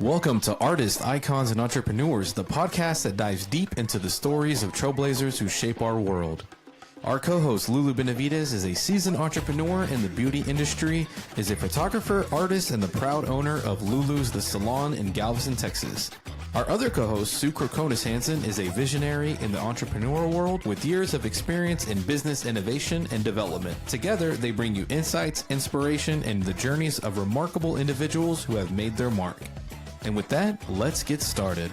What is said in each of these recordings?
Welcome to Artists, Icons, and Entrepreneurs, the podcast that dives deep into the stories of trailblazers who shape our world. Our co-host, Lulu Benavidez, is a seasoned entrepreneur in the beauty industry, is a photographer, artist, and the proud owner of Lulu's The Salon in Galveston, Texas. Our other co-host, Krokonis Hanson, is a visionary in the entrepreneurial world with years of experience in business innovation and development. Together, they bring you insights, inspiration, and the journeys of remarkable individuals who have made their mark. And with that, let's get started.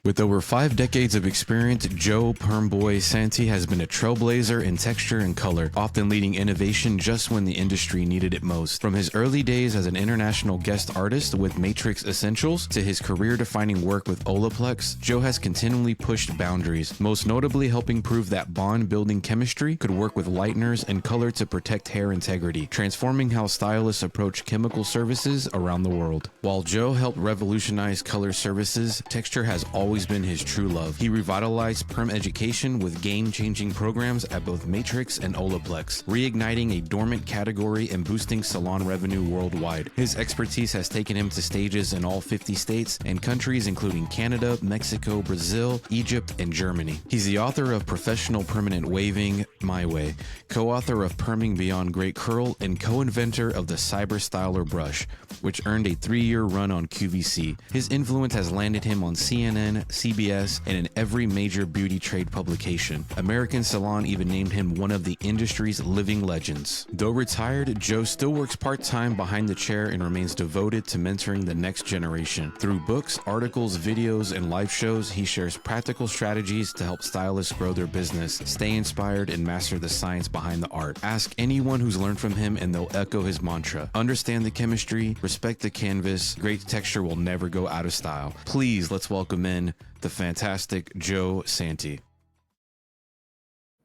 With over 5 decades of experience, Joe Perm Boy Santy has been a trailblazer in texture and color, often leading innovation just when the industry needed it most. From his early days as an international guest artist with Matrix Essentials to his career-defining work with Olaplex, Joe has continually pushed boundaries, most notably helping prove that bond-building chemistry could work with lighteners and color to protect hair integrity, transforming how stylists approach chemical services around the world. While Joe helped revolutionize color services, texture has always been his true love. He revitalized perm education with game-changing programs at both Matrix and Olaplex, reigniting a dormant category and boosting salon revenue worldwide. His expertise has taken him to stages in all 50 states and countries including Canada, Mexico, Brazil, Egypt, and Germany. He's the author of Professional Permanent Waving, My Way, co-author of Perming Beyond Great Curl, and co-inventor of the Cyber Styler brush, which earned a 3-year run on QVC. His influence has landed him on CNN, CBS, and in every major beauty trade publication. American Salon even named him one of the industry's living legends. Though retired, Joe still works part-time behind the chair and remains devoted to mentoring the next generation. Through books, articles, videos, and live shows, he shares practical strategies to help stylists grow their business, stay inspired, and master the science behind the art. Ask anyone who's learned from him and they'll echo his mantra. Understand the chemistry, respect the canvas, great texture will never go out of style. Please, let's welcome in the fantastic Joe Santy.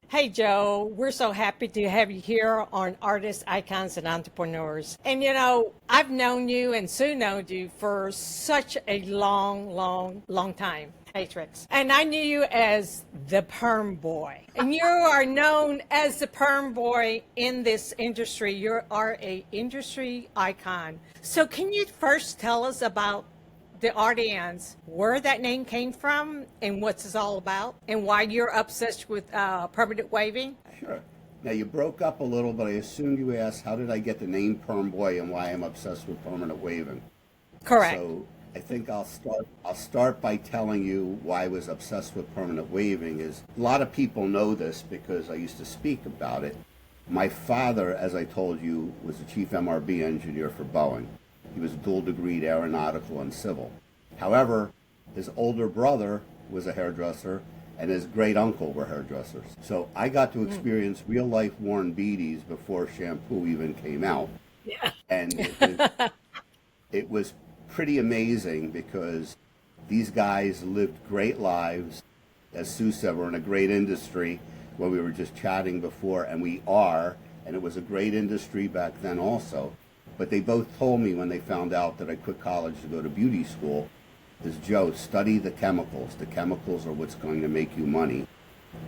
Hey, Joe, we're so happy to have you here on Artists, Icons, and Entrepreneurs. And you know, I've known you and Sue known you for such a long time. Matrix. And I knew you as the Perm Boy. And you are known as the Perm Boy in this industry. You are an industry icon. So can you first tell us about the audience, where that name came from and what's it all about and why you're obsessed with permanent waving? Sure. Now you broke up a little, but I assume you asked how did I get the name Perm Boy and why I'm obsessed with permanent waving. Correct. So I think I'll start by telling you why I was obsessed with permanent waving. Is a lot of people know this because I used to speak about it. My father, as I told you, was the chief MRB engineer for Boeing. He was dual-degreed aeronautical and civil. However, his older brother was a hairdresser, and his great-uncle were hairdressers. So I got to experience real-life Warren Beatty's before shampoo even came out. Yeah. And it was pretty amazing because these guys lived great lives. As Sue said, we're in a great industry where we were just chatting before, and we are, and it was a great industry back then also. But they both told me when they found out that I quit college to go to beauty school, is Joe, study the chemicals. The chemicals are what's going to make you money.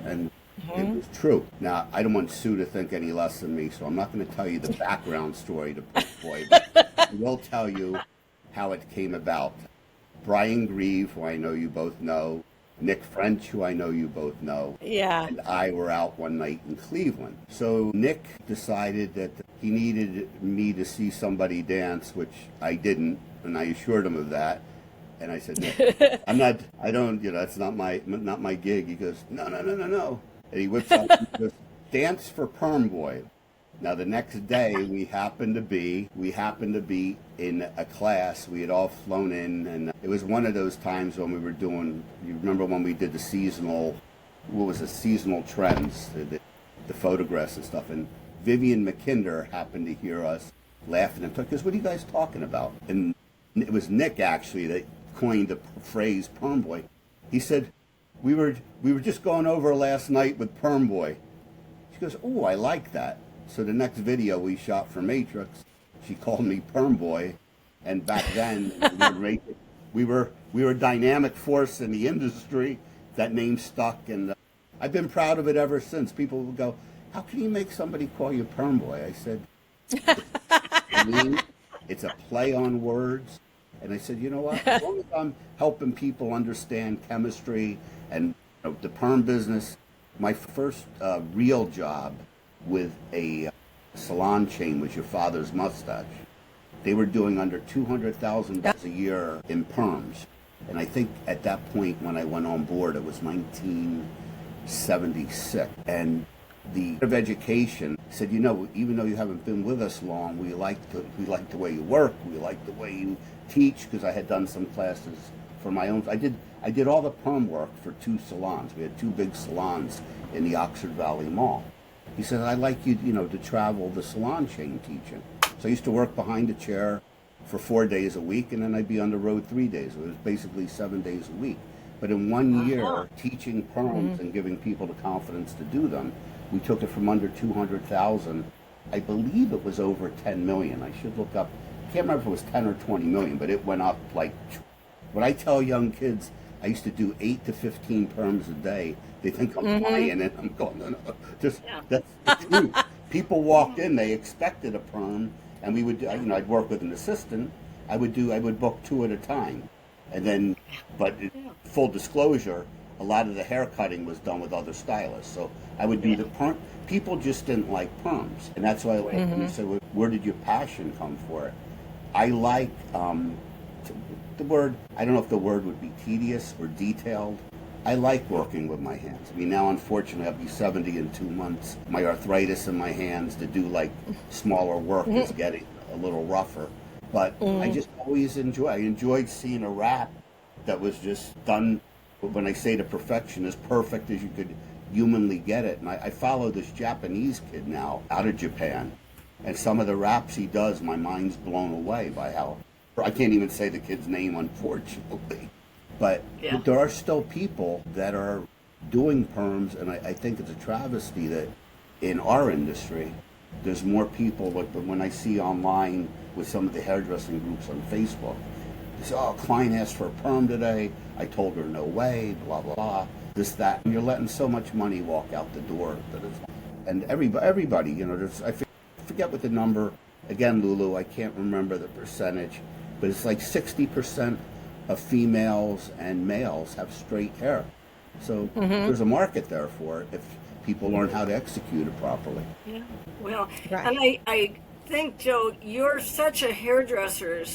And it was true. Now, I don't want Sue to think any less than me, so I'm not going to tell you the background story to Perm Boy, but I will tell you how it came about. Brian Grieve, who I know you both know, Nick French, who I know you both know, Yeah. and I were out one night in Cleveland. So Nick decided that he needed me to see somebody dance, which I didn't, and I assured him of that. And I said, Nick, that's not my gig. He goes, no. And he whips out, he goes, dance for Perm Boy. Now the next day we happened to be in a class. We had all flown in, and it was one of those times when we were doing, you remember when we did the seasonal trends, the photographs and stuff, and Vivian McKinder happened to hear us laughing and took us, what are you guys talking about? And it was Nick actually that coined the phrase Perm Boy. He said, we were just going over last night with Perm Boy. She goes, oh, I like that. So the next video we shot for Matrix, she called me Perm Boy, and back then we were a dynamic force in the industry. That name stuck, and I've been proud of it ever since. People would go, "How can you make somebody call you Perm Boy?" I said, to me, it's a play on words. And I said, you know what? As long as I'm helping people understand chemistry and the perm business, my first real job with a salon chain was your father's mustache. They were doing under $200,000 a year in perms. And I think at that point when I went on board, it was 1976. And the Board of Education said, even though you haven't been with us long, we like the way you work, we like the way you teach, because I had done some classes for my own. I did all the perm work for 2 salons. We had 2 big salons in the Oxford Valley Mall. He said, I'd like you, to travel the salon chain teaching. So I used to work behind a chair for 4 days a week, and then I'd be on the road 3 days. It was basically 7 days a week. But in 1 year, teaching perms and giving people the confidence to do them, we took it from under 200,000. I believe it was over 10 million. I should look up. I can't remember if it was 10 or 20 million, but it went up like. When I tell young kids I used to do 8 to 15 perms a day, they think I'm lying, and I'm going, no, that's the truth. People walked in, they expected a perm, and we would, I'd work with an assistant. I would book 2 at a time, and then, full disclosure, a lot of the hair cutting was done with other stylists. So I would do the perm. People just didn't like perms, and that's why when you said, where did your passion come for it? I like the word. I don't know if the word would be tedious or detailed. I like working with my hands. I mean, now unfortunately I'll be 70 in 2 months. My arthritis in my hands to do like smaller work is getting a little rougher. But I just always I enjoyed seeing a wrap that was just done, when I say to perfection, as perfect as you could humanly get it. And I follow this Japanese kid now out of Japan. And some of the wraps he does, my mind's blown away by how, I can't even say the kid's name, unfortunately. But there are still people that are doing perms, and I think it's a travesty that in our industry, there's more people, but when I see online with some of the hairdressing groups on Facebook, they say, oh, client asked for a perm today, I told her no way, blah, blah, blah, this, that. And you're letting so much money walk out the door. And everybody, I forget what the number, again, Lulu, I can't remember the percentage, but it's like 60% of females and males have straight hair. So there's a market there for it if people learn how to execute it properly. Yeah, well, and I think, Joe, you're such a hairdresser,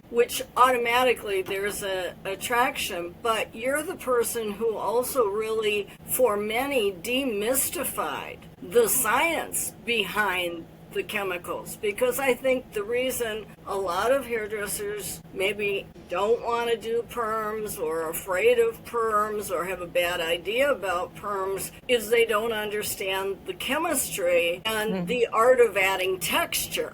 which automatically there's a attraction, but you're the person who also really, for many, demystified the science behind the chemicals, because I think the reason a lot of hairdressers maybe don't want to do perms or are afraid of perms or have a bad idea about perms is they don't understand the chemistry and the art of adding texture.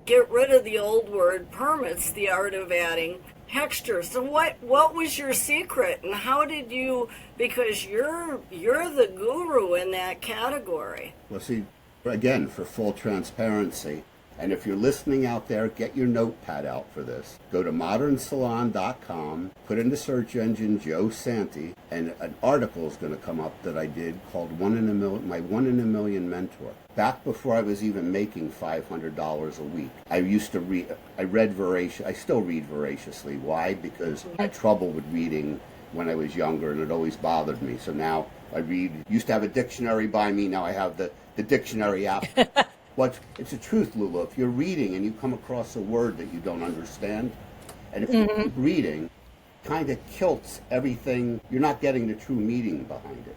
Get rid of the old word perm, it's the art of adding texture. So what was your secret, and how did you, because you're the guru in that category. Well, see, again, for full transparency, and if you're listening out there, get your notepad out for this. Go to modernsalon.com, put in the search engine Joe Santy, and an article is going to come up that I did called my 1 in a Million Mentor. Back before I was even making $500 a week, I used to read, I still read voraciously. Why? Because I had trouble with reading when I was younger, and it always bothered me. So now I read, used to have a dictionary by me, now I have the dictionary app. It's the truth, Lulu. If you're reading and you come across a word that you don't understand, and if you keep reading, kind of kilts everything. You're not getting the true meaning behind it.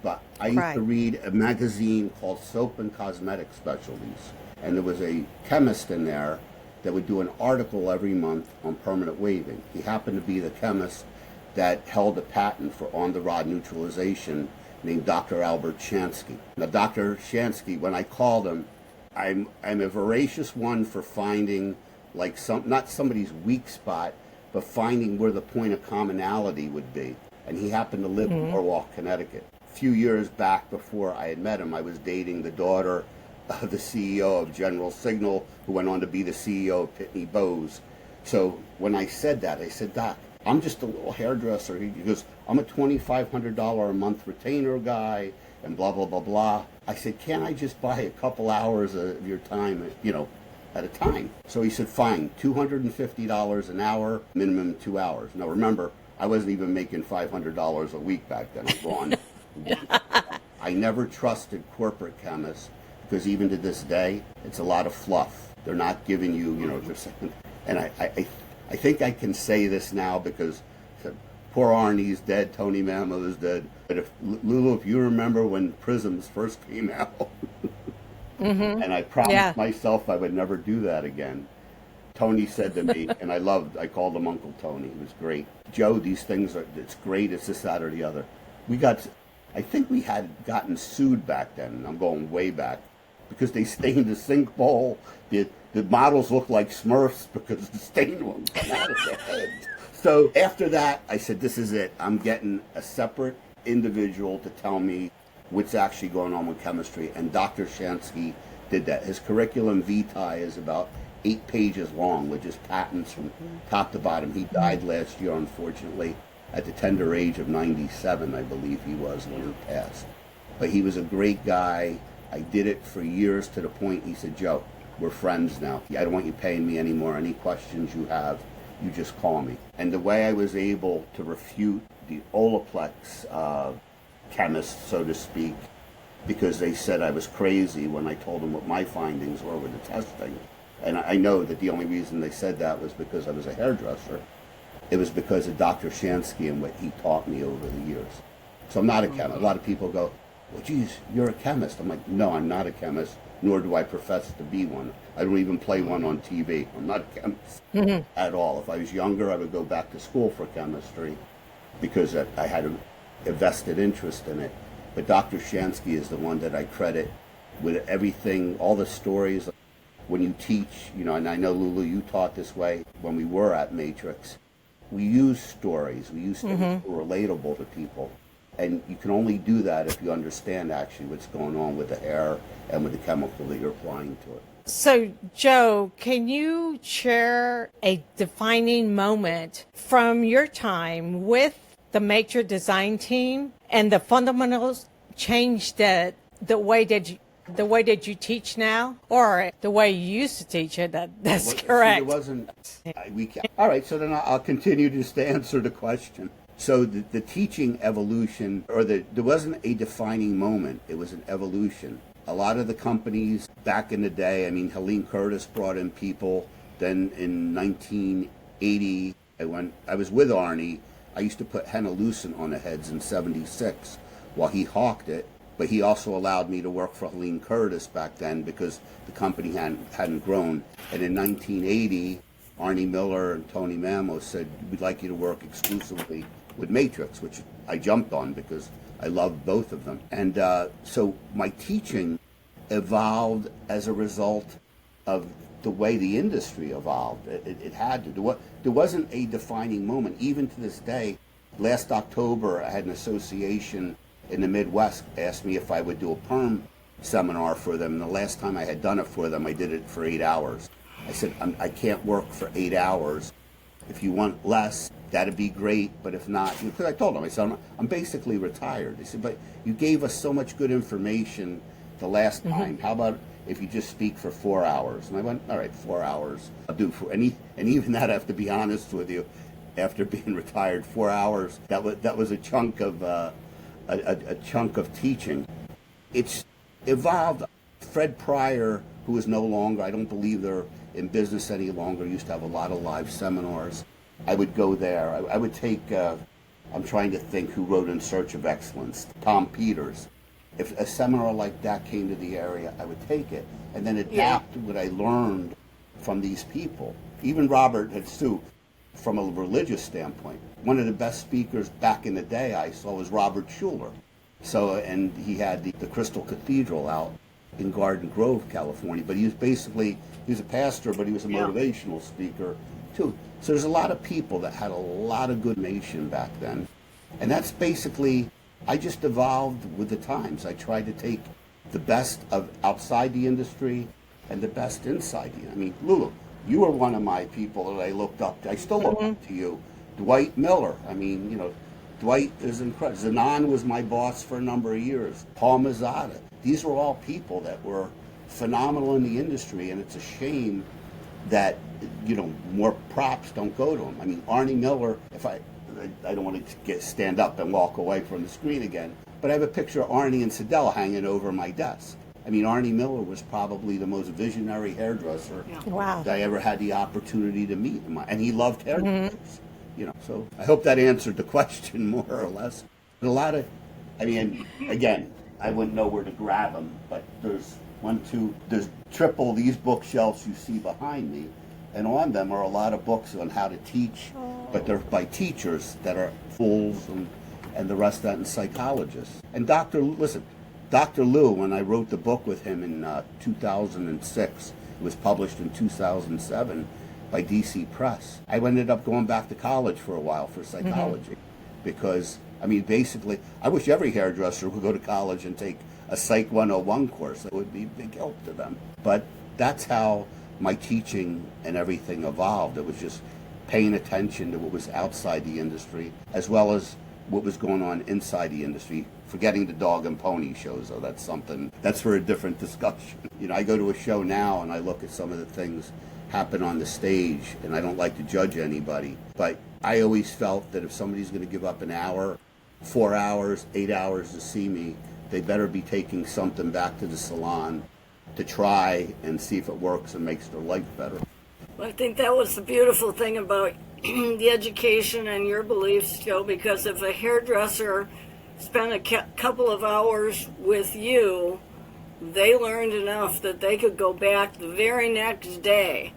But I used to read a magazine called Soap and Cosmetic Specialties, and there was a chemist in there that would do an article every month on permanent waving. He happened to be the chemist that held a patent for on-the-rod neutralization, named Dr. Albert Shansky. Now, Dr. Shansky, when I called him, I'm a voracious one for finding, like, not somebody's weak spot, but finding where the point of commonality would be. And he happened to live in Norwalk, Connecticut. A few years back, before I had met him, I was dating the daughter of the CEO of General Signal, who went on to be the CEO of Pitney Bowes. So when I said that, I said, Doc, I'm just a little hairdresser. He goes, I'm a $2,500 a month retainer guy, and blah, blah, blah, blah. I said, can't I just buy a couple hours of your time, at a time. So he said, fine, $250 an hour, minimum 2 hours. Now remember, I wasn't even making $500 a week back then. I'm gone. I never trusted corporate chemists because even to this day, it's a lot of fluff. They're not giving you, they're saying, and I think I can say this now because poor Arnie's dead, Tony Mamo's dead. But Lulu, if you remember when Prisms first came out, and I promised myself I would never do that again. Tony said to me, and I called him Uncle Tony. It was great. Joe, these things it's great. It's this, that, or the other. I think we had gotten sued back then. I'm going way back because they stained the sink bowl. The models looked like Smurfs because the stain ones come out of their heads. So after that, I said, this is it. I'm getting a separate individual to tell me what's actually going on with chemistry. And Dr. Shansky did that. His curriculum vitae is about 8 pages long with just patents from top to bottom. He died last year, unfortunately, at the tender age of 97, I believe he was when he passed. But he was a great guy. I did it for years to the point he said, Joe, we're friends now. I don't want you paying me anymore. Any questions you have, you just call me. And the way I was able to refute the Olaplex chemists, so to speak, because they said I was crazy when I told them what my findings were with the testing. And I know that the only reason they said that was because I was a hairdresser. It was because of Dr. Shansky and what he taught me over the years. So I'm not a chemist. A lot of people go, well, geez, you're a chemist. I'm like, no, I'm not a chemist, nor do I profess to be one. I don't even play one on TV. I'm not a chemist at all. If I was younger, I would go back to school for chemistry because I had a vested interest in it. But Dr. Shansky is the one that I credit with everything, all the stories. When you teach, and I know, Lulu, you taught this way when we were at Matrix, we use stories. We use things that are relatable to people. And you can only do that if you understand actually what's going on with the hair and with the chemical that you're applying to it. So, Joe, can you share a defining moment from your time with the Matrix design team and the fundamentals change the way that you teach now, or the way you used to teach it? That's correct. See, it wasn't. All right. So then I'll continue just to answer the question. So the teaching evolution, there wasn't a defining moment. It was an evolution. A lot of the companies back in the day, Helene Curtis brought in people. Then in 1980, when I was with Arnie, I used to put henna lucent on the heads in '76 while he hawked it. But he also allowed me to work for Helene Curtis back then because the company hadn't grown. And in 1980, Arnie Miller and Tony Mamo said, we'd like you to work exclusively with Matrix, which I jumped on because I loved both of them. And so my teaching evolved as a result of the way the industry evolved. It had to. There wasn't a defining moment. Even to this day, last October, I had an association in the Midwest asked me if I would do a perm seminar for them. And the last time I had done it for them, I did it for 8 hours. I said, I can't work for 8 hours. If you want less, that'd be great. But if not, because I told them, I said, I'm basically retired. They said, but you gave us so much good information the last time. How about if you just speak for 4 hours? And I went, all right, 4 hours. I'll do and even that, I have to be honest with you, after being retired, 4 hours, that was a chunk of a chunk of teaching. It's evolved. Fred Pryor, who is no longer, I don't believe they're in business any longer, used to have a lot of live seminars. I would go there. I would take, I'm trying to think who wrote In Search of Excellence, Tom Peters. If a seminar like that came to the area, I would take it and then adapt what I learned from these people. Even Robert Hatsu, from a religious standpoint. One of the best speakers back in the day I saw was Robert Schuller. So, and he had the Crystal Cathedral out in Garden Grove, California. But he was a pastor, but he was a motivational speaker too. So there's a lot of people that had a lot of good information back then. And that's basically, I just evolved with the times. I tried to take the best of outside the industry and the best inside the. Lulu, you were one of my people that I looked up to. I still look up to you. Dwight Miller. Dwight is incredible. Zanon was my boss for a number of years. Paul Mazzata. These were all people that were phenomenal in the industry, and it's a shame that, more props don't go to him. I mean, Arnie Miller, if I don't want to stand up and walk away from the screen again, but I have a picture of Arnie and Sidell hanging over my desk. I mean, Arnie Miller was probably the most visionary hairdresser Wow. that I ever had the opportunity to meet. And he loved hairdressers. So I hope that answered the question more or less. But again, I wouldn't know where to grab them, but there's there's triple these bookshelves you see behind me, and on them are a lot of books on how to teach, but they're by teachers that are fools and the rest of that, and psychologists. And Dr. Lou, when I wrote the book with him in 2006, it was published in 2007 by DC Press. I ended up going back to college for a while for psychology because, basically, I wish every hairdresser would go to college and take a Psych 101 course. That would be a big help to them. But that's how my teaching and everything evolved. It was just paying attention to what was outside the industry as well as what was going on inside the industry. Forgetting the dog and pony shows, though, that's for a different discussion. I go to a show now and I look at some of the things happen on the stage, and I don't like to judge anybody, but I always felt that if somebody's going to give up an hour, 4 hours, 8 hours to see me, they better be taking something back to the salon to try and see if it works and makes their life better. Well, I think that was the beautiful thing about the education and your beliefs, Joe, because if a hairdresser spent a couple of hours with you, they learned enough that they could go back the very next day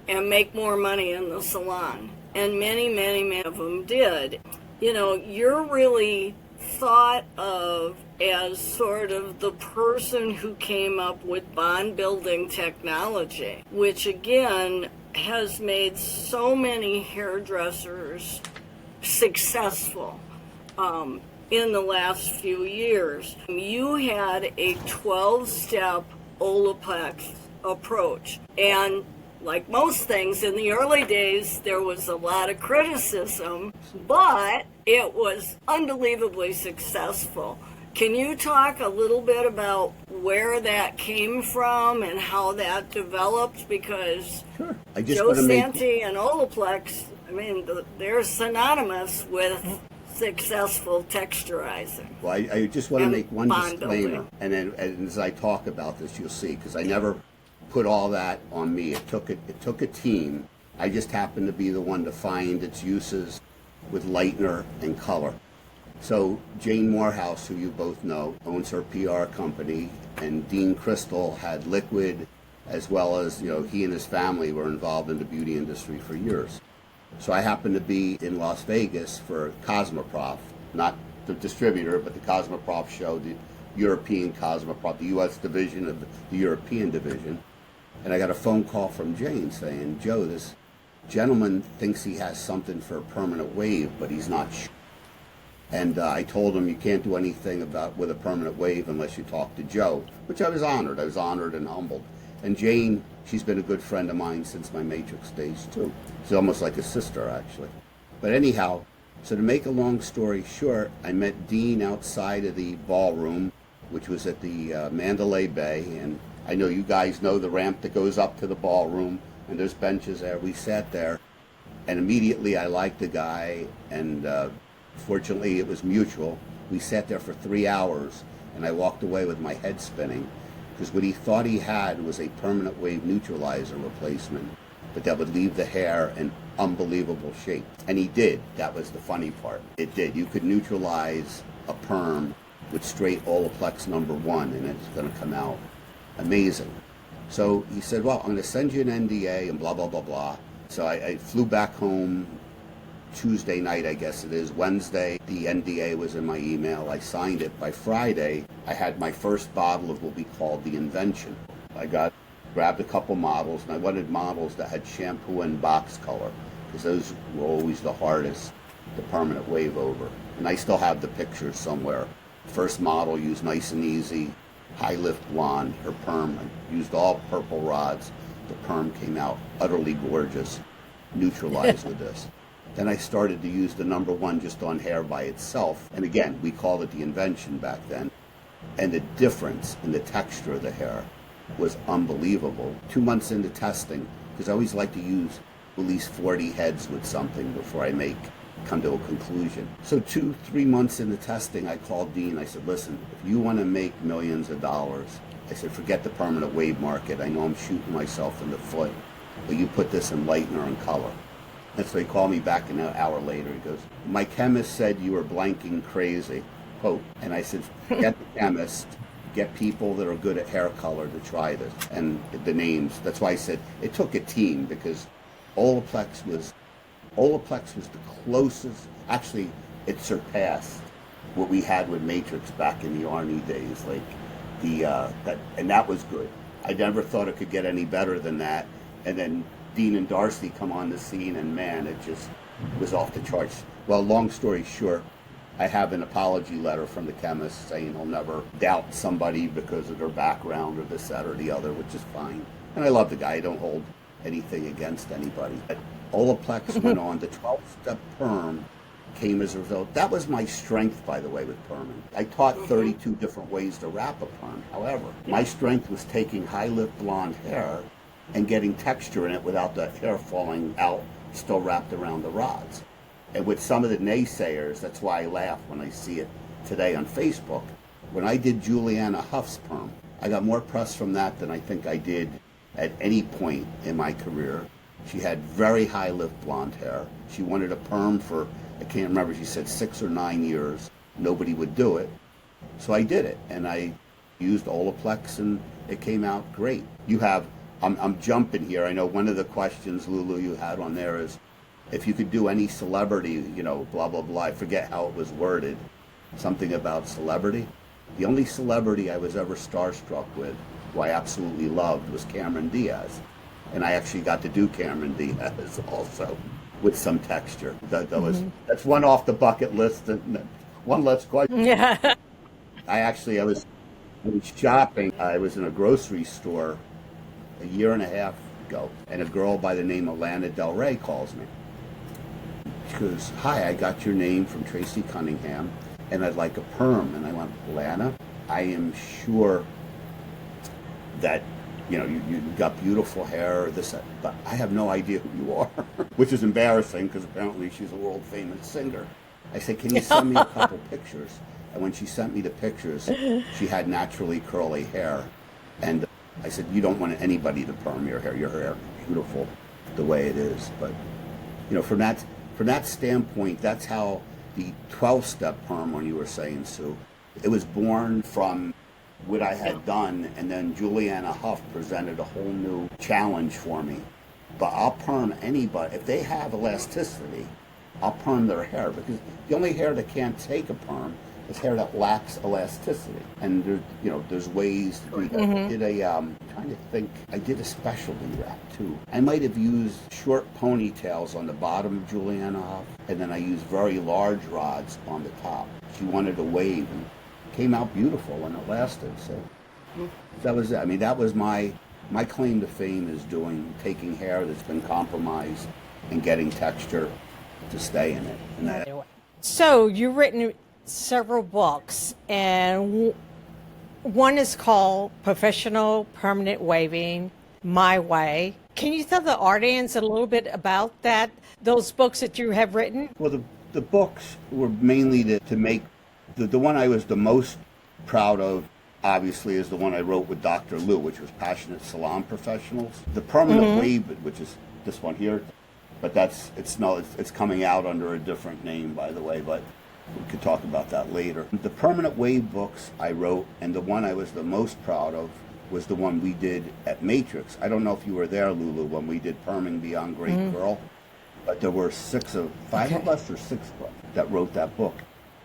and make more money in the salon. And many, many, many of them did. You're really thought of as sort of the person who came up with bond building technology, which again has made so many hairdressers successful in the last few years. You had a 12-step Olaplex approach, and like most things, in the early days, there was a lot of criticism, but it was unbelievably successful. Can you talk a little bit about where that came from and how that developed? Because Sure. Joe Santy and Olaplex, they're synonymous with successful texturizing. Well, I just want to make one disclaimer, and then as I talk about this, you'll see, because I never put all that on me. It took a team. I just happened to be the one to find its uses with lightener and color. So Jane Morehouse, who you both know, owns her PR company, and Dean Crystal had liquid, as well as, he and his family were involved in the beauty industry for years. So I happened to be in Las Vegas for Cosmoprof, not the distributor, but the Cosmoprof show, the European Cosmoprof, the U.S. division of the European division. And I got a phone call from Jane saying, Joe, this gentleman thinks he has something for a permanent wave, but he's not sure. And I told him you can't do anything with a permanent wave unless you talk to Joe, which I was honored. I was honored and humbled. And Jane, she's been a good friend of mine since my Matrix days, too. She's almost like a sister, actually. But anyhow, so to make a long story short, I met Dean outside of the ballroom, which was at the Mandalay Bay. And I know you guys know the ramp that goes up to the ballroom, and there's benches there. We sat there, and immediately I liked the guy, and fortunately it was mutual. We sat there for 3 hours, and I walked away with my head spinning, because what he thought he had was a permanent wave neutralizer replacement, but that would leave the hair in unbelievable shape. And he did. That was the funny part. It did. You could neutralize a perm with straight Olaplex #1, and it's going to come out amazing. So he said, well, I'm going to send you an NDA and blah, blah, blah, blah. So I flew back home Tuesday night, I guess it is. Wednesday, the NDA was in my email. I signed it. By Friday, I had my first bottle of what we called the Invention. I grabbed a couple models, and I wanted models that had shampoo and box color, because those were always the hardest to permanent wave over. And I still have the pictures somewhere. First model used Nice and Easy, high lift blonde. Her perm, I used all purple rods. The perm came out utterly gorgeous, neutralized with this. Then I started to use the #1 just on hair by itself. And again, we called it the Invention back then. And the difference in the texture of the hair was unbelievable. 2 months into testing, because I always like to use at least 40 heads with something before I come to a conclusion. So 2-3 months into testing, I called Dean. I said, listen, if you want to make millions of dollars, I said, forget the permanent wave market. I know I'm shooting myself in the foot, but you put this in lightener and color. And so he called me back an hour later. He goes, my chemist said you were blanking crazy. Quote. And I said, get the chemist, get people that are good at hair color to try this. And the names, that's why I said it took a team, because Olaplex was the closest, actually it surpassed what we had with Matrix back in the Arnie days, like that was good. I never thought it could get any better than that. And then Dean and Darcy come on the scene, and man, it just was off the charts. Well, long story short, I have an apology letter from the chemist saying I'll never doubt somebody because of their background or this, that, or the other, which is fine. And I love the guy. I don't hold anything against anybody. But Olaplex went on. The 12-step perm came as a result. That was my strength, by the way, with perming. I taught 32 different ways to wrap a perm. However, my strength was taking high-lift blonde hair and getting texture in it without the hair falling out, still wrapped around the rods. And with some of the naysayers, that's why I laugh when I see it today on Facebook. When I did Juliana Huff's perm, I got more press from that than I think I did at any point in my career. She had very high lift blonde hair. She wanted a perm for, I can't remember, she said 6 or 9 years. Nobody would do it. So I did it, and I used Olaplex, and it came out great. I'm jumping here. I know one of the questions, Lulu, you had on there is, if you could do any celebrity, blah, blah, blah. I forget how it was worded. Something about celebrity. The only celebrity I was ever starstruck with, who I absolutely loved, was Cameron Diaz. And I actually got to do Cameron Diaz also with some texture. That's one off the bucket list. And one less question. Yeah. I was shopping. I was in a grocery store a year and a half ago, and a girl by the name of Lana Del Rey calls me. She goes, hi, I got your name from Tracy Cunningham, and I'd like a perm. And I went, Lana, I am sure that, you got beautiful hair, but I have no idea who you are, which is embarrassing because apparently she's a world famous singer. I said, can you send me a couple pictures? And when she sent me the pictures, she had naturally curly hair. And I said, you don't want anybody to perm your hair. Your hair is beautiful the way it is. But, from that standpoint, that's how the 12-step perm, when you were saying, Sue, it was born from what I had done, and then Juliana Huff presented a whole new challenge for me. But I'll perm anybody. If they have elasticity, I'll perm their hair, because the only hair that can't take a perm is hair that lacks elasticity. And there's ways to do that. I'm trying to think, I did a specialty wrap too. I might have used short ponytails on the bottom of Juliana Huff, and then I used very large rods on the top. She wanted a wave, and it came out beautiful, and it lasted. So that was it. I mean, that was my claim to fame, is taking hair that's been compromised and getting texture to stay in it. So you've written several books, and one is called Professional Permanent Waving, My Way. Can you tell the audience a little bit about those books that you have written? Well, the books were mainly to make, the one I was the most proud of, obviously, is the one I wrote with Dr. Lou, which was Passionate Salon Professionals. The Permanent Wave, which is this one here, but it's coming out under a different name, by the way, but we could talk about that later. The Permanent Wave books I wrote, and the one I was the most proud of was the one we did at Matrix. I don't know if you were there, Lulu, when we did Perming Beyond Great Girl, but there were 5 of us or 6 of us that wrote that book.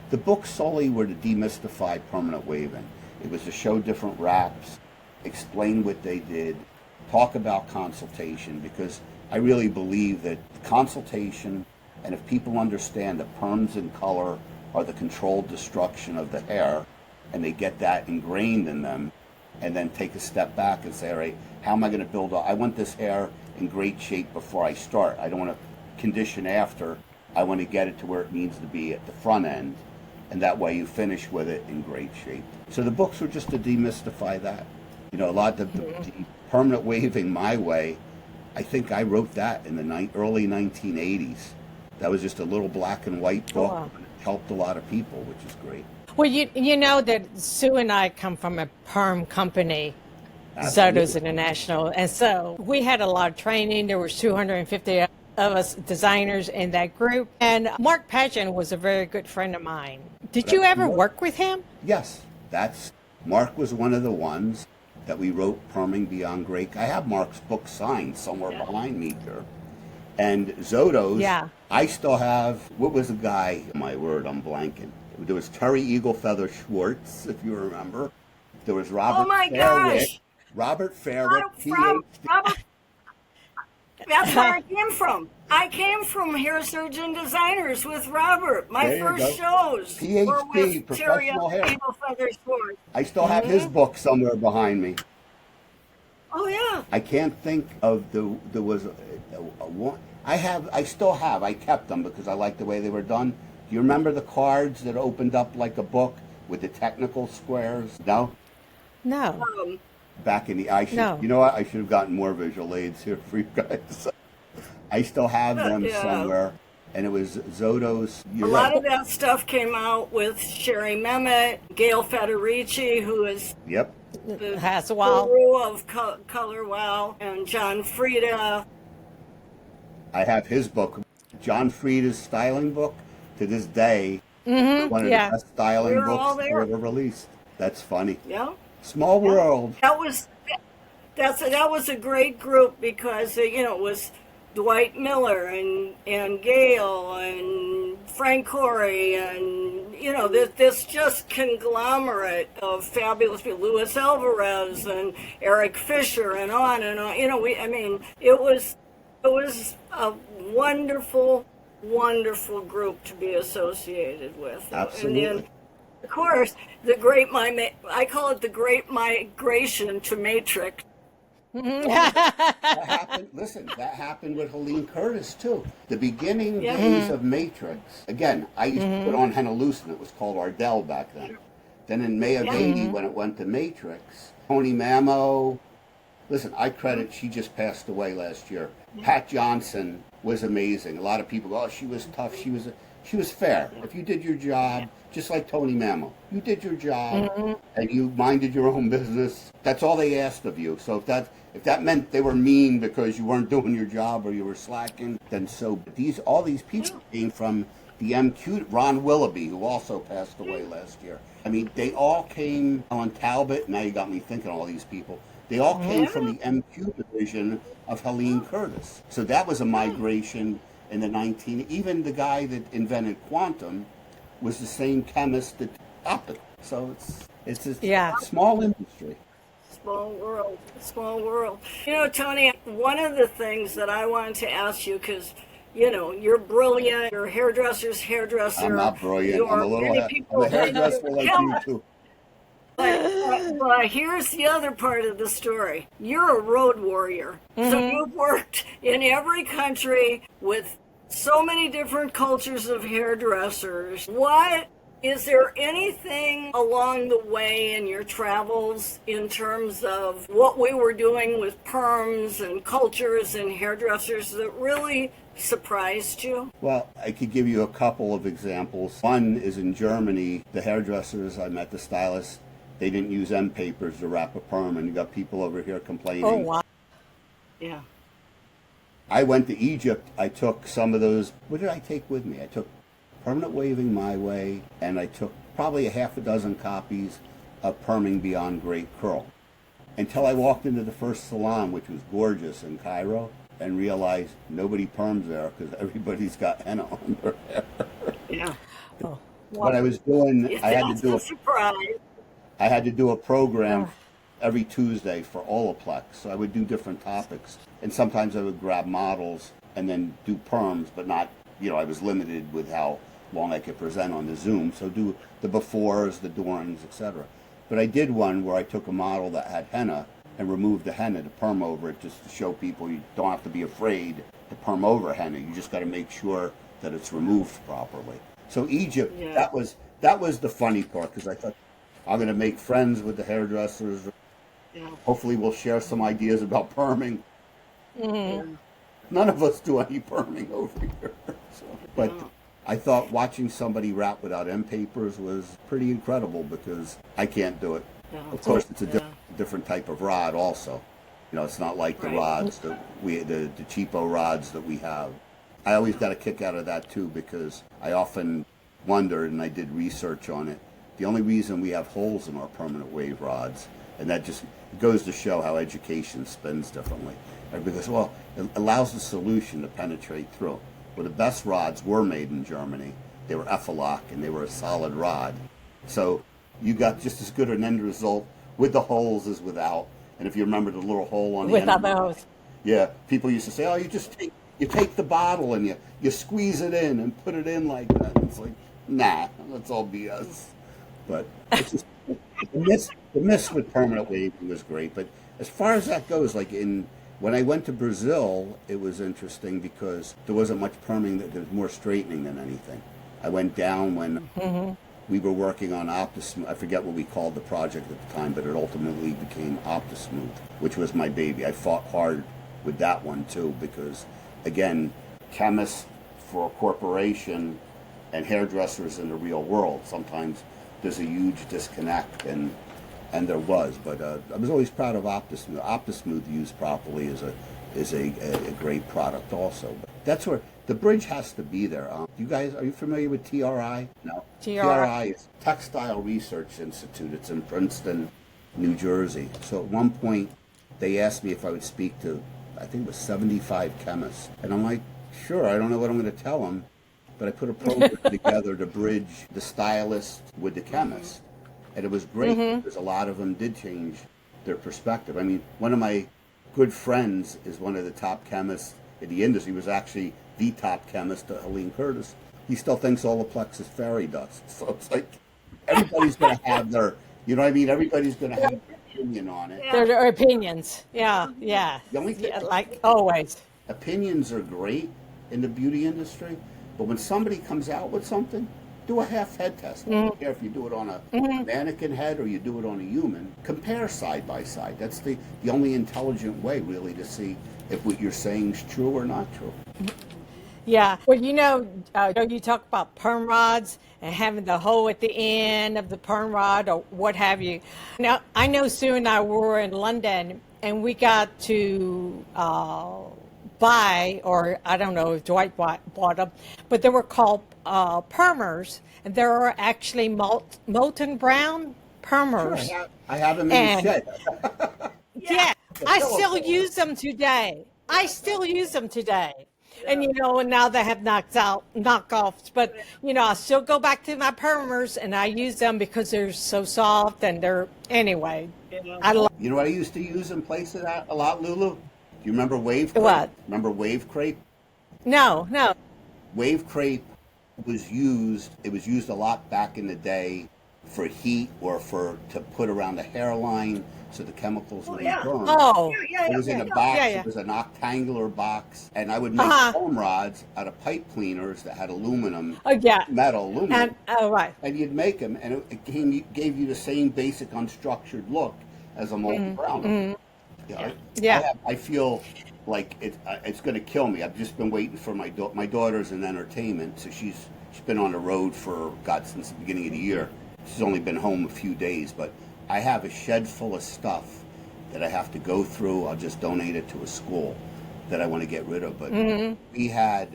The books solely were to demystify permanent waving. It was to show different wraps, explain what they did, talk about consultation, because I really believe that consultation, and if people understand that perms and color are the controlled destruction of the hair, and they get that ingrained in them, and then take a step back and say, all right, how am I going to build up? I want this hair in great shape before I start. I don't want to condition after. I want to get it to where it needs to be at the front end, and that way you finish with it in great shape. So the books were just to demystify that. You know, a lot of the permanent waving my way, I think I wrote that in the early 1980s. That was just a little black and white book. Wow. It helped a lot of people, which is great. Well, you know that Sue and I come from a perm company, Absolutely. Zotos International, and so we had a lot of training. There was 250 of us designers in that group, and Mark Pageant was a very good friend of mine. Did you ever work with him? Yes, Mark was one of the ones that we wrote Perming Beyond Great. I have Mark's book signed somewhere behind me here. And Zotos, Yeah. I still have, what was the guy? My word, I'm blanking. There was Terry Eaglefeather Schwartz, if you remember. There was Robert Oh my Fairwick. gosh. Robert Fairwick, Robert, that's where I came from. I came from Hair Surgeon Designers with Robert. My There you first go. shows PhD, were with Terry professional hair. Eaglefeather Schwartz. I still have his book somewhere behind me. Oh yeah. I can't think of there was a one. I still have. I kept them because I liked the way they were done. Do you remember the cards that opened up like a book with the technical squares? No? No. Back in the, No. you know what? I should have gotten more visual aids here for you guys. I still have them Yeah. somewhere. And it was Zotos. A lot of that stuff came out with Sherry Mehmet, Gail Federici, who is Yep. the Haswell. guru of Color Wow, and John Frieda. I have his book, John Frieda's styling book, to this day. One of yeah. the best styling We were all books there. ever released. That's funny. Yeah. Small world. That was a great group because it was Dwight Miller and Gail and Frank Corey and this just conglomerate of fabulous people, Luis Alvarez and Eric Fisher and on and on. It was a wonderful group to be associated with. Absolutely. And then, of course, I call it the Great Migration to Matrix. That happened with Helene Curtis too. The beginning days of Matrix. Again, I used to put on Henna Lucent. It was called Ardell back then. Then in May of '80, when it went to Matrix, Tony Mamo. Listen, I credit. She just passed away last year. Pat Johnson was amazing. A lot of people go, "Oh, she was tough. She was fair. If you did your job, just like Tony Mamo, you did your job and you minded your own business. That's all they asked of you. So if that meant they were mean because you weren't doing your job or you were slacking, then so. All these people came from the MQ. Ron Willoughby, who also passed away last year. I mean, they all came on Talbot. Now you got me thinking all these people. They all came from the MQ division of Helene Curtis. So that was a migration in the even the guy that invented quantum was the same chemist that optical. So it's a small industry. Small world. Tony, one of the things that I wanted to ask you, because, you're brilliant, you're a hairdresser. I'm not brilliant. I'm a hairdresser like you too. But here's the other part of the story. You're a road warrior. So you've worked in every country with so many different cultures of hairdressers. Is there anything along the way in your travels in terms of what we were doing with perms and cultures and hairdressers that really surprised you? Well, I could give you a couple of examples. One is in Germany. The hairdressers, I met the stylists, they didn't use M papers to wrap a perm, and you got people over here complaining. Oh, wow. Yeah. I went to Egypt. I took some of those. What did I take with me? I took Permanent Waving My Way, and I took probably a half a dozen copies of Perming Beyond Great Curl. Until I walked into the first salon, which was gorgeous in Cairo, and realized nobody perms there because everybody's got henna on their hair. Yeah. Oh, What I was doing, I had to do a program every Tuesday for Olaplex. So I would do different topics. And sometimes I would grab models and then do perms, but not, I was limited with how long I could present on the Zoom. So do the befores, the durings, etc. But I did one where I took a model that had henna and removed the henna to perm over it, just to show people you don't have to be afraid to perm over henna. You just got to make sure that it's removed properly. So Egypt, that was the funny part, because I thought I'm going to make friends with the hairdressers. Hopefully we'll share some ideas about perming. None of us do any perming over here. So, but I thought watching somebody wrap without end papers was pretty incredible because I can't do it. Of course, it's a different type of rod also. You know, it's not like the rods that the cheapo rods that we have. I always got a kick out of that too because I often wondered, and I did research on it, the only reason we have holes in our permanent wave rods, and that just goes to show how education spins differently. Because, well, it allows the solution to penetrate through. Well, the best rods were made in Germany. They were Effalock, and they were a solid rod. So you got just as good an end result with the holes as without. And if you remember the little hole on the end. Without the hose. Yeah, people used to say, oh, you take the bottle and you squeeze it in and put it in like that. It's like, nah, that's all BS. But it's just, the miss with permanent waving was great. But as far as that goes, like when I went to Brazil, it was interesting because there wasn't much perming. There was more straightening than anything. I went down when we were working on OptiSmooth. I forget what we called the project at the time, but it ultimately became OptiSmooth, which was my baby. I fought hard with that one too because, again, chemists for a corporation and hairdressers in the real world, sometimes there's a huge disconnect, and there was. But I was always proud of OptiSmooth. OptiSmooth used properly is a great product also. But that's where the bridge has to be there. You guys, are you familiar with TRI? No. TRI is Textile Research Institute. It's in Princeton, New Jersey. So at one point, they asked me if I would speak to, I think it was 75 chemists. And I'm like, sure, I don't know what I'm going to tell them. But I put a program together to bridge the stylist with the chemist. And it was great because a lot of them did change their perspective. I mean, one of my good friends is one of the top chemists in the industry. He was actually the top chemist at Helene Curtis. He still thinks Olaplex is fairy dust. So it's like everybody's going to have their, you know what I mean? Everybody's going to have their opinion on it. Their opinions. Yeah. The only thing, like always. Opinions are great in the beauty industry, but when somebody comes out with something, do a half head test. I don't care if you do it on a mannequin head or you do it on a human. Compare side by side. That's the only intelligent way, really, to see if what you're saying is true or not true. Yeah. Well, you talk about perm rods and having the hole at the end of the perm rod or what have you. Now, I know Sue and I were in London and we got to buy, or I don't know if Dwight bought them, but they were called permers, and there are actually molten brown permers. Sure, I have them in the shed. Yeah, I still use them today. And and now they have knockoffs, but I still go back to my permers and I use them because they're so soft and anyway. I love. You know what I used to use in place of that a lot, Lulu? Do you remember wave crepe? What? Remember wave crepe? No. Wave crepe was used. It was used a lot back in the day for heat or to put around the hairline so the chemicals wouldn't burn. It was in a box. It was an octangular box, and I would make foam rods out of pipe cleaners that had aluminum, metal aluminum. And you'd make them, and it gave you the same basic unstructured look as a molten brown. I feel like it's going to kill me. I've just been waiting for my daughter's in entertainment, so she's been on the road since the beginning of the year. She's only been home a few days, but I have a shed full of stuff that I have to go through. I'll just donate it to a school that I want to get rid of. But we had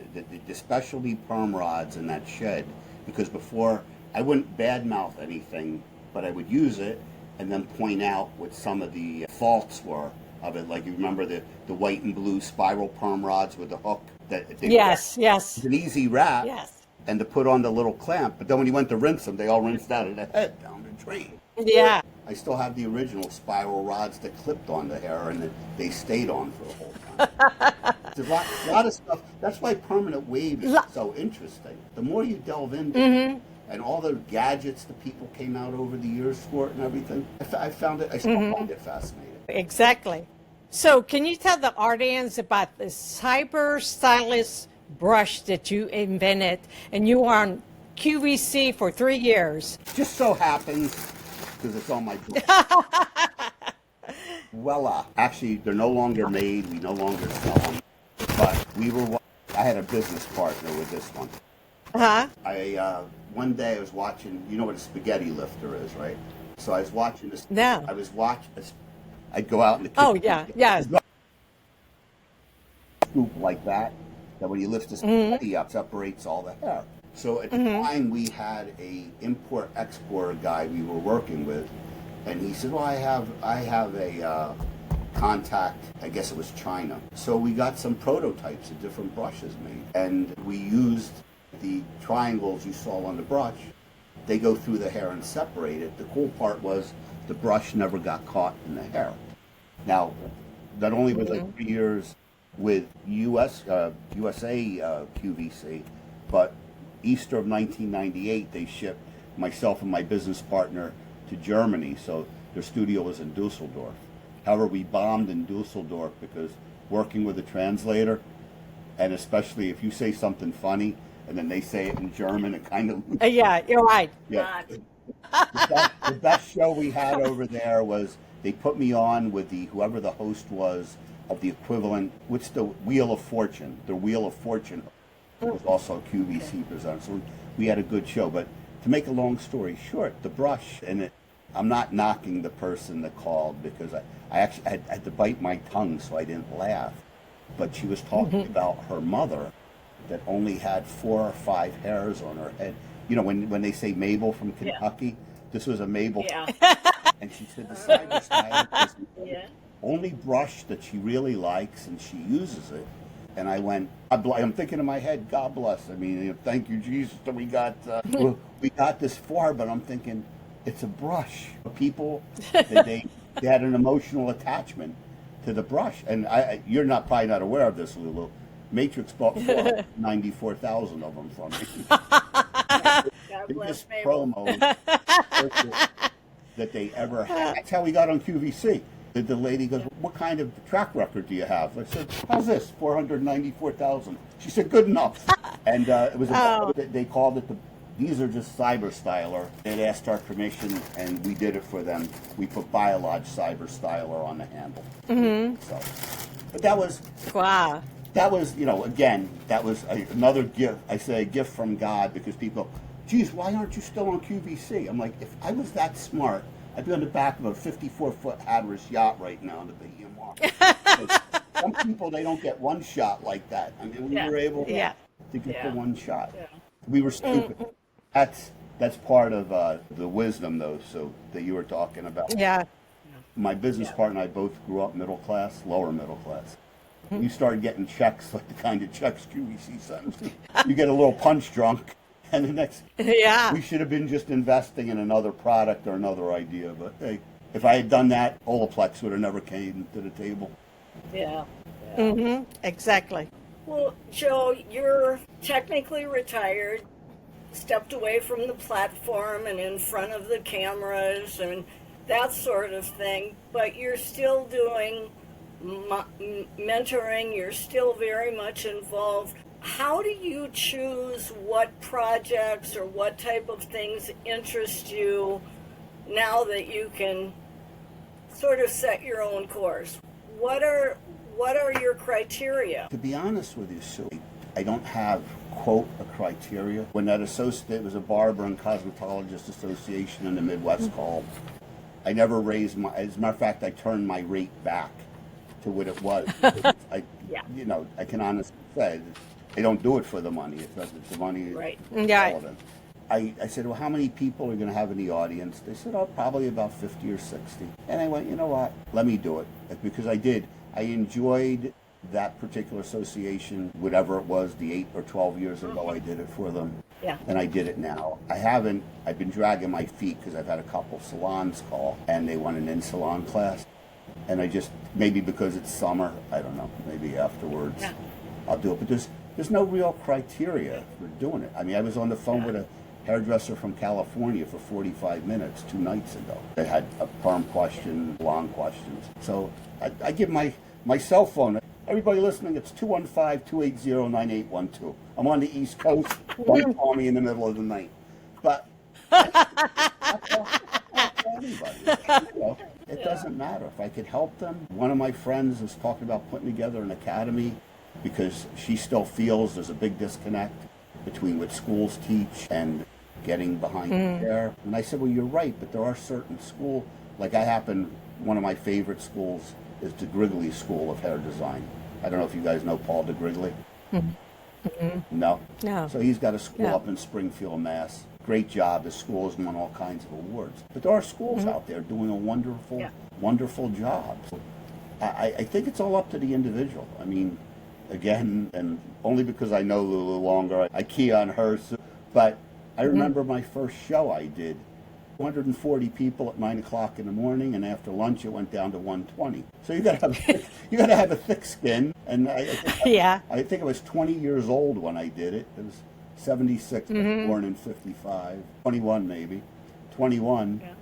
the specialty perm rods in that shed because before I wouldn't badmouth anything, but I would use it and then point out what some of the faults were of it. Like you remember the white and blue spiral perm rods with the hook? Yes. It's an easy wrap. Yes. And to put on the little clamp. But then when you went to rinse them, they all rinsed out of the head down the drain. Yeah. I still have the original spiral rods that clipped on the hair and that they stayed on for the whole time. There's a lot of stuff. That's why permanent wave is so interesting. The more you delve into it, and all the gadgets that people came out over the years for it and everything, I still find it fascinating. Exactly. So can you tell the audience about the Cyber Stylist brush that you invented, and you were on QVC for 3 years? Just so happens, because it's on my book. Voila. Actually, they're no longer made. We no longer sell them. But I had a business partner with this one. Uh-huh. One day I was watching, you know what a spaghetti lifter is, right? So I was watching this. No. I'd go out in the kitchen. Oh, yeah. Yes. Scoop like that when you lift the spaghetti up, separates all the hair. So at the time, we had a import-export guy we were working with, and he said, well, I have a contact, I guess it was China. So we got some prototypes of different brushes made, and we used the triangles you saw on the brush. They go through the hair and separate it. The cool part was the brush never got caught in the hair. Now, not only was I 3 years with USA QVC, but Easter of 1998, they shipped myself and my business partner to Germany, so their studio was in Dusseldorf. However, we bombed in Dusseldorf because working with a translator, and especially if you say something funny and then they say it in German, it kind of... Yeah, you're right. Yeah. The best show we had over there was they put me on with whoever the host was of the equivalent, what's the Wheel of Fortune? The Wheel of Fortune was also a QVC presenter. So we had a good show. But to make a long story short, the brush, I'm not knocking the person that called because I actually had to bite my tongue so I didn't laugh. But she was talking about her mother that only had 4 or 5 hairs on her head. You know, when they say Mabel from Kentucky, this was a Mabel. Yeah. And she said the cyber style is the only brush that she really likes, and she uses it. And I went, I'm thinking in my head, God bless. I mean, thank you, Jesus, that we got this far. But I'm thinking, it's a brush. People, they had an emotional attachment to the brush. And you're probably not aware of this, Lulu. Matrix bought 94,000 of them from me. God bless Biggest Mabel. promo that they ever had. That's how we got on QVC. The lady goes, what kind of track record do you have? I said, how's this? 494,000. She said, good enough. And it was they called it these are just Cyber Styler. They'd asked our permission, and we did it for them. We put Biolodge Cyber Styler on the handle. So, but that was Wow. That was, again, that was another gift. I say a gift from God, because people, geez, why aren't you still on QVC? I'm like, if I was that smart, I'd be on the back of a 54-foot Hatteras yacht right now in the Bahia. Some people, they don't get one shot like that. I mean, we were able to get the one shot. Yeah. We were stupid. That's part of the wisdom, though, so that you were talking about. Yeah. My business partner and I both grew up middle class, lower middle class. You started getting checks like the kind of checks QVC sends. You get a little punch drunk, and the next, we should have been just investing in another product or another idea. But hey, if I had done that, Olaplex would have never came to the table. Yeah. Exactly. Well, Joe, you're technically retired, stepped away from the platform and in front of the cameras and that sort of thing, but you're still doing mentoring, you're still very much involved. How do you choose what projects or what type of things interest you now that you can sort of set your own course? What are your criteria? To be honest with you, Sue, I don't have, quote, a criteria. When that associate was a Barber and Cosmetologist Association in the Midwest called, I never raised as a matter of fact, I turned my rate back to what it was. I can honestly say, I don't do it for the money. It's the money relevant. I said, well, how many people are going to have in the audience? They said, oh, probably about 50 or 60. And I went, you know what? Let me do it. Because I did. I enjoyed that particular association, whatever it was, the 8 or 12 years ago I did it for them. Yeah. And I did it now. I've been dragging my feet because I've had a couple salons call, and they want an in-salon class. And I just, maybe because it's summer, I don't know, maybe afterwards I'll do it. But there's no real criteria for doing it. I mean, I was on the phone with a hairdresser from California for 45 minutes 2 nights ago. They had a perm question, long questions. So I give my cell phone. Everybody listening, it's 215-280-9812. I'm on the East Coast. Don't call me in the middle of the night. But anybody. It doesn't matter. If I could help them. One of my friends is talking about putting together an academy because she still feels there's a big disconnect between what schools teach and getting behind the chair. And I said, well, you're right, but there are certain schools, like one of my favorite schools is the Grigley School of Hair Design. I don't know if you guys know Paul DeGrigley. No? No. So he's got a school No. up in Springfield, Mass. Great job. The school has won all kinds of awards. But there are schools out there doing a wonderful, wonderful job. So I think it's all up to the individual. I mean, again, and only because I know Lulu longer, I key on her. But I remember my first show I did. 140 people at 9 o'clock in the morning, and after lunch it went down to 120. So you got to have a thick skin. And I think I was 20 years old when I did it. It was 76. I was born in 55, 21 maybe, 21. Yeah.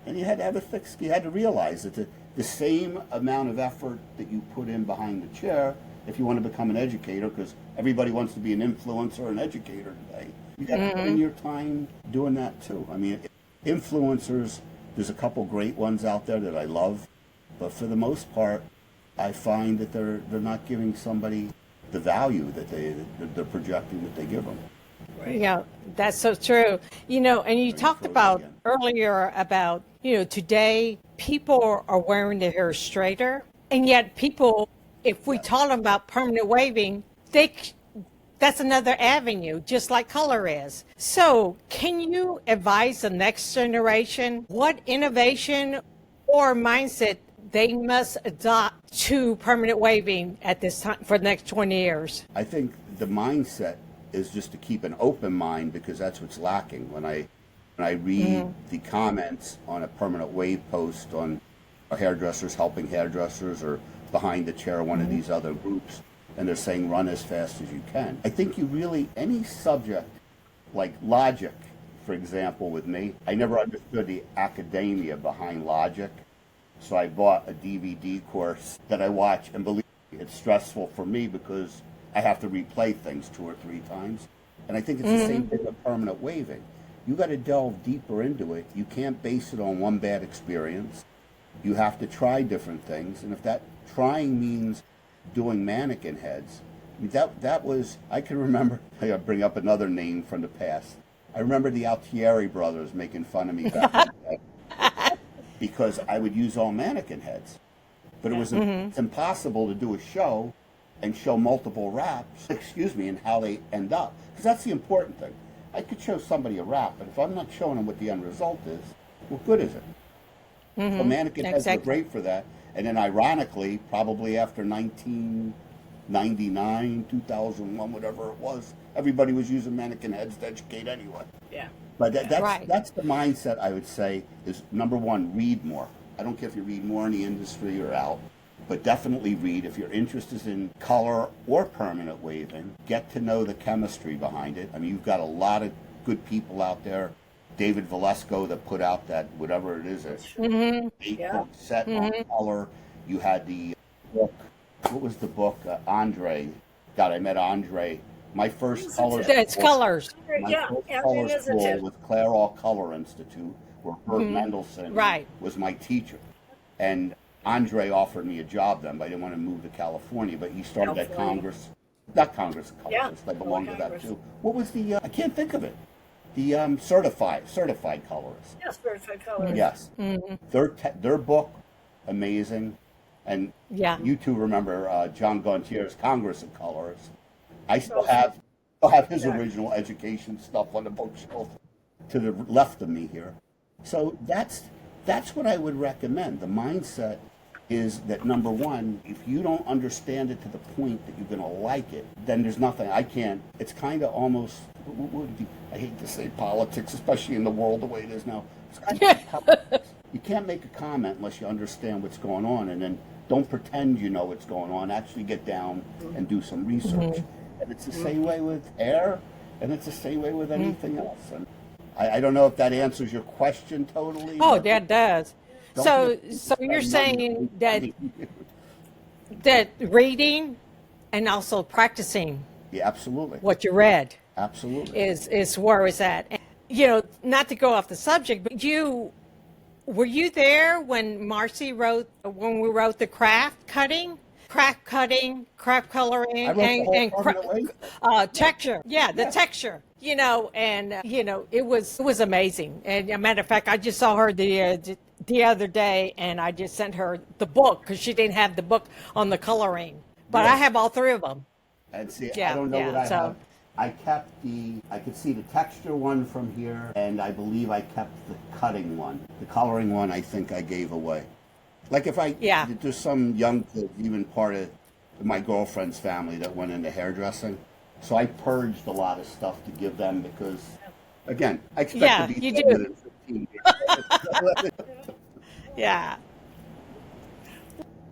And you had to have a thick skin. You had to realize that the same amount of effort that you put in behind the chair, if you want to become an educator, because everybody wants to be an influencer or an educator today, you got to put in your time doing that too. I mean, influencers, there's a couple great ones out there that I love, but for the most part, I find that they're not giving somebody the value that they're projecting that they give them. Right. Yeah, that's so true. And you talked about earlier about, today people are wearing their hair straighter, and yet people, if we taught them about permanent waving, that's another avenue, just like color is. So can you advise the next generation what innovation or mindset they must adopt to permanent waving at this time for the next 20 years? I think the mindset is just to keep an open mind, because that's what's lacking. When I read the comments on a permanent wave post on hairdressers helping hairdressers, or behind the chair, one of these other groups, and they're saying run as fast as you can. I think any subject like logic, for example, with me, I never understood the academia behind logic. So I bought a DVD course that I watch, and believe me, it's stressful for me because I have to replay things 2 or 3 times. And I think it's the same thing with permanent waving. You got to delve deeper into it. You can't base it on one bad experience. You have to try different things. And if that trying means doing mannequin heads, that was, I can remember, I gotta bring up another name from the past. I remember the Altieri brothers making fun of me back in the day because I would use all mannequin heads. But it was it's impossible to do a show and show multiple wraps, and how they end up. Because that's the important thing. I could show somebody a wrap, but if I'm not showing them what the end result is, what good is it? So mannequin heads are great for that. And then ironically, probably after 1999, 2001, whatever it was, everybody was using mannequin heads to educate anyway. Yeah. But that's the mindset, I would say, is number one, read more. I don't care if you read more in the industry or out, but definitely read. If your interest is in color or permanent waving, get to know the chemistry behind it. I mean, you've got a lot of good people out there. David Valesco that put out that, whatever it is, 8-book set on color. You had the book, what was the book? Andre. God, I met Andre. My first colors. It's colors. My first colors school was Clairol Color Institute, where Bert Mendelsohn was my teacher. And Andre offered me a job then, but I didn't want to move to California. But he started at Congress, not Congress of Colors. I belong to that too. What was the? I can't think of it. The certified colorist. Yes, certified colorist. Yes, their book, amazing, and you two remember John Gauntier's Congress of Colors. I still have his original education stuff on the bookshelf to the left of me here. So that's what I would recommend. The mindset is that, number one, if you don't understand it to the point that you're going to like it, then there's nothing. It's kind of almost, I hate to say politics, especially in the world the way it is now. It's kind of like politics. You can't make a comment unless you understand what's going on, and then don't pretend you know what's going on. Actually get down and do some research. And it's the same way with hair, and it's the same way with anything else. And I don't know if that answers your question totally. Oh, that does. So you're saying that reading and also practicing, absolutely, what you read, absolutely, is where it's at. Not to go off the subject, but you Were you there when when we wrote the craft cutting? Craft cutting, craft coloring, I wrote the whole permanent wave. texture. Yeah, the texture. It was amazing. And a matter of fact, I just saw her the other day, and I just sent her the book because she didn't have the book on the coloring. But I have all three of them. And see, Yeah, I don't know yeah, what I so- have. I kept I could see the texture one from here, and I believe I kept the cutting one. The coloring one, I think I gave away. Like if there's some young kid, even part of my girlfriend's family that went into hairdressing. So I purged a lot of stuff to give them because, again, I expect to be you done do. within 15 years. Yeah.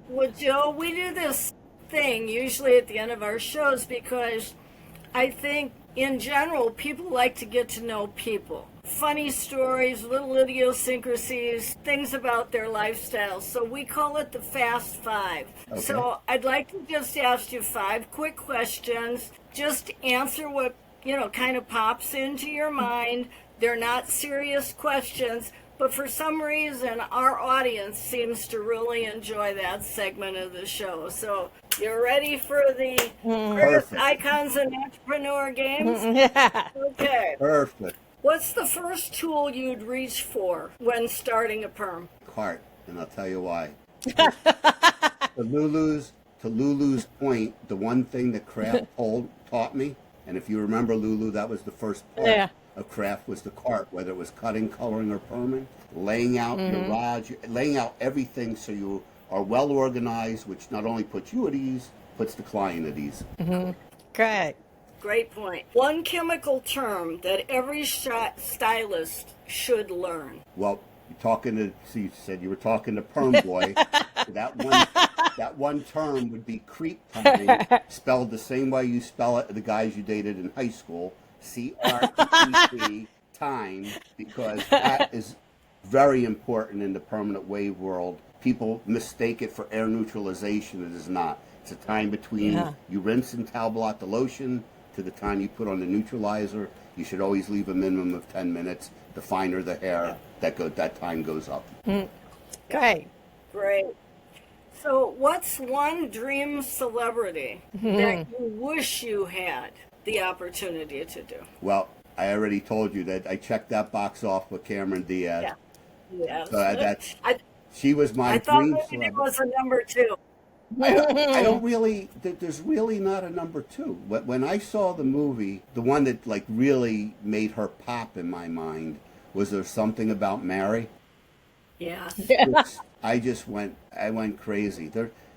Well, Joe, we do this thing usually at the end of our shows because I think in general people like to get to know people. Funny stories, little idiosyncrasies, things about their lifestyles. So we call it the Fast Five. Okay. So I'd like to just ask you 5 quick questions. Just answer what, kind of pops into your mind. They're not serious questions, but for some reason our audience seems to really enjoy that segment of the show. So you're ready for the Earth Icons and Entrepreneur Games? Yeah. Okay. Perfect. What's the first tool you'd reach for when starting a perm? Cart, and I'll tell you why. To Lulu's point, the one thing that craft taught me, and if you remember Lulu, that was the first part of craft was the cart, whether it was cutting, coloring, or perming, laying out your rods, laying out everything so you are well organized, which not only puts you at ease, puts the client at ease. Great. Great point. One chemical term that every stylist should learn. Well, you said you were talking to Perm Boy. that one term would be creep time, spelled the same way you spell it the guys you dated in high school, CREP time, because that is very important in the permanent wave world. People mistake it for air neutralization. It is not. It's a time between you rinse and towel blot the lotion to the time you put on the neutralizer. You should always leave a minimum of 10 minutes. The finer the hair, that time goes up. Great. Great. So what's one dream celebrity that you wish you had the opportunity to do? Well, I already told you that I checked that box off with Cameron Diaz. Yeah. Yes. So she was my I thought dream maybe celebrity. it was a number 2. I don't really, there's really not a number 2. When I saw the movie, the one that like really made her pop in my mind was There Something About Mary. Yeah. I went crazy.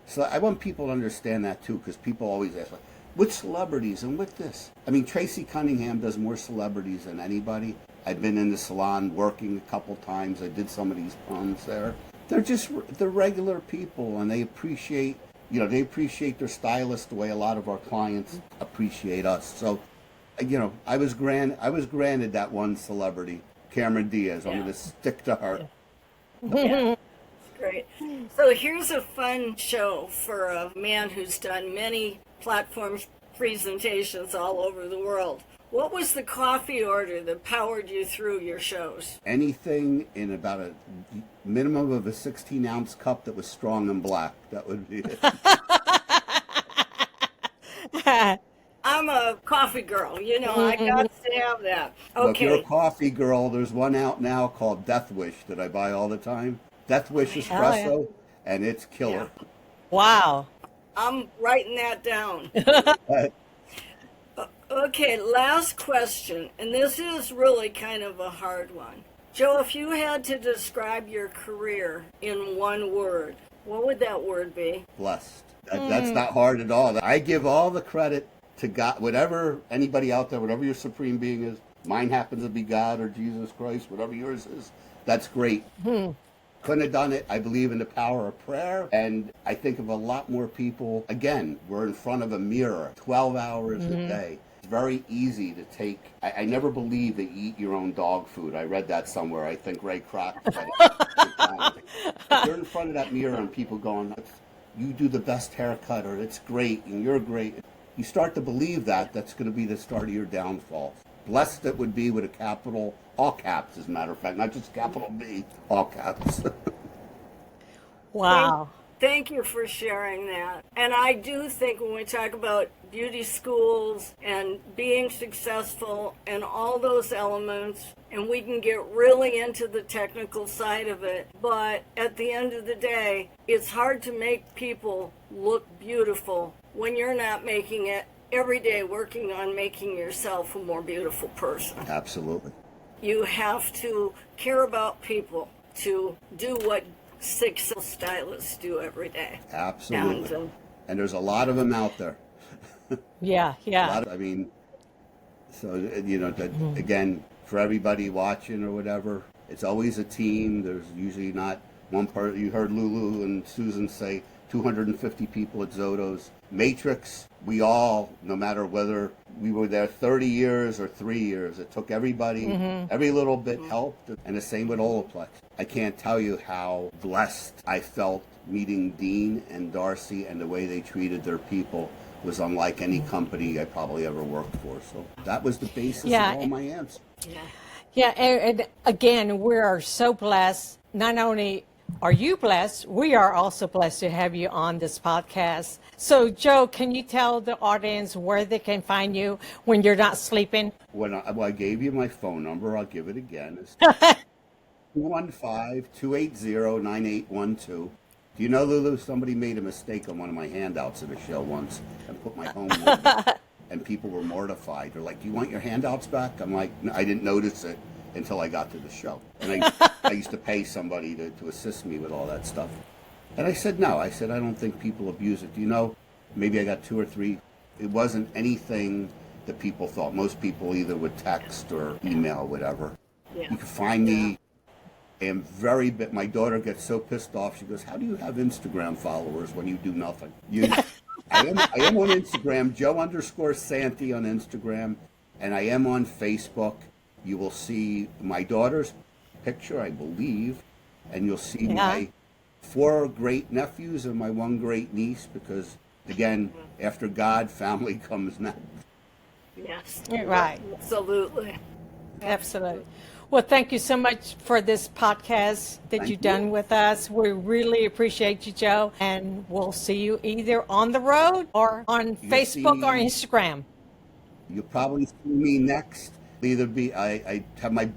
So I want people to understand that too, because people always ask, like, which celebrities and with this? I mean, Tracy Cunningham does more celebrities than anybody. I've been in the salon working a couple times. I did some of these perms there. They're regular people, and they appreciate their stylist the way a lot of our clients appreciate us. So, I was granted that one celebrity, Cameron Diaz. I'm going to stick to her. Yeah. Great. So here's a fun show for a man who's done many platform presentations all over the world. What was the coffee order that powered you through your shows? Anything in about a minimum of a 16-ounce cup that was strong and black. That would be it. I'm a coffee girl, I got to have that. Okay. Look, you're a coffee girl. There's one out now called Death Wish that I buy all the time. Death Wish espresso, and it's killer. Yeah. Wow. I'm writing that down. Okay, last question, and this is really kind of a hard one. Joe, if you had to describe your career in one word, what would that word be? Blessed. That's not hard at all. I give all the credit to God, whatever anybody out there, whatever your supreme being is. Mine happens to be God or Jesus Christ, whatever yours is. That's great. Couldn't have done it. I believe in the power of prayer, and I think of a lot more people. Again, we're in front of a mirror 12 hours a day. It's very easy to take. I never believed that you eat your own dog food. I read that somewhere. I think Ray Kroc said it. You're in front of that mirror and people going, you do the best haircut, or it's great, and you're great. You start to believe that, that's going to be the start of your downfall. blessed it would be with a capital, all caps, as a matter of fact, not just capital B, all caps. Wow. Thank you for sharing that. And I do think when we talk about beauty schools and being successful and all those elements, and we can get really into the technical side of it, but at the end of the day, it's hard to make people look beautiful when you're not making it every day, working on making yourself a more beautiful person. Absolutely. You have to care about people to do what successful stylists do every day. Absolutely. And there's a lot of them out there. Yeah. I mean, so, you know, again, for everybody watching or whatever, it's always a team. There's usually not one part. You heard Lulu and Susan say 250 people at Zoto's. Matrix, we all, no matter whether we were there 30 years or 3 years, it took everybody, every little bit helped. And the same with Olaplex. I can't tell you how blessed I felt meeting Dean and Darcy, and the way they treated their people was unlike any company I probably ever worked for. So that was the basis of all my answers. Yeah, and again, we are so blessed. Not only are you blessed, we are also blessed to have you on this podcast. So, Joe, can you tell the audience where they can find you when you're not sleeping? Well, I gave you my phone number. I'll give it again. It's 215-280-9812. Do you know, Lulu, somebody made a mistake on one of my handouts at a show once and put my home number, and people were mortified. They're like, "Do you want your handouts back?" I'm like, "No, I didn't notice it until I got to the show." And I used to pay somebody to assist me with all that stuff. And I said, no. I said, I don't think people abuse it. Do you know, maybe I got 2 or 3. It wasn't anything that people thought. Most people either would text or email, whatever. Yeah. You can find me. I am very bit. My daughter gets so pissed off. She goes, "How do you have Instagram followers when you do nothing?" I am on Instagram, Joe_Santy on Instagram, and I am on Facebook. You will see my daughter's picture, I believe, and you'll see my 4 great nephews and my 1 great niece, because, again, after God, family comes next. Yes. Right. Absolutely. Well, thank you so much for this podcast that you've done with us. We really appreciate you, Joe, and we'll see you either on the road or on Facebook or Instagram. You'll probably see me next. Either be I have my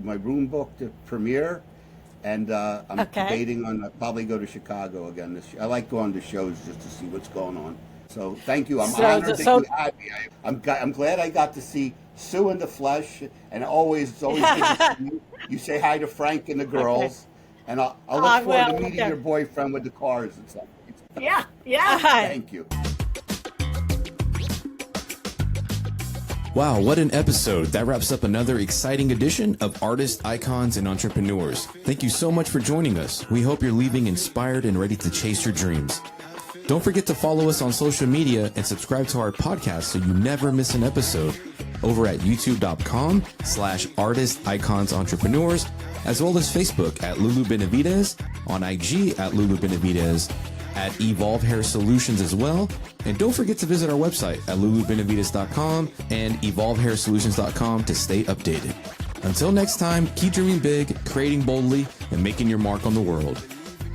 room booked to premiere, and I'm debating on probably go to Chicago again this year. I like going to shows just to see what's going on. So thank you. I'm honored that you had me. I'm glad I got to see Sue in the flesh, and it's always good to see you. You say hi to Frank and the girls, and I'll look forward to meeting your boyfriend with the cars and stuff. Yeah. Thank you. Wow, what an episode. That wraps up another exciting edition of Artists, Icons, and Entrepreneurs. Thank you so much for joining us. We hope you're leaving inspired and ready to chase your dreams. Don't forget to follow us on social media and subscribe to our podcast so you never miss an episode over at youtube.com/Artists, Icons, Entrepreneurs, as well as Facebook at Lulu Benavidez, on IG at Lulu Benavidez, at Evolve Hair Solutions as well. And don't forget to visit our website at lulubenavidez.com and evolvehairsolutions.com to stay updated. Until next time, keep dreaming big, creating boldly, and making your mark on the world.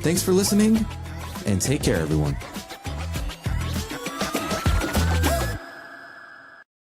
Thanks for listening, and take care, everyone.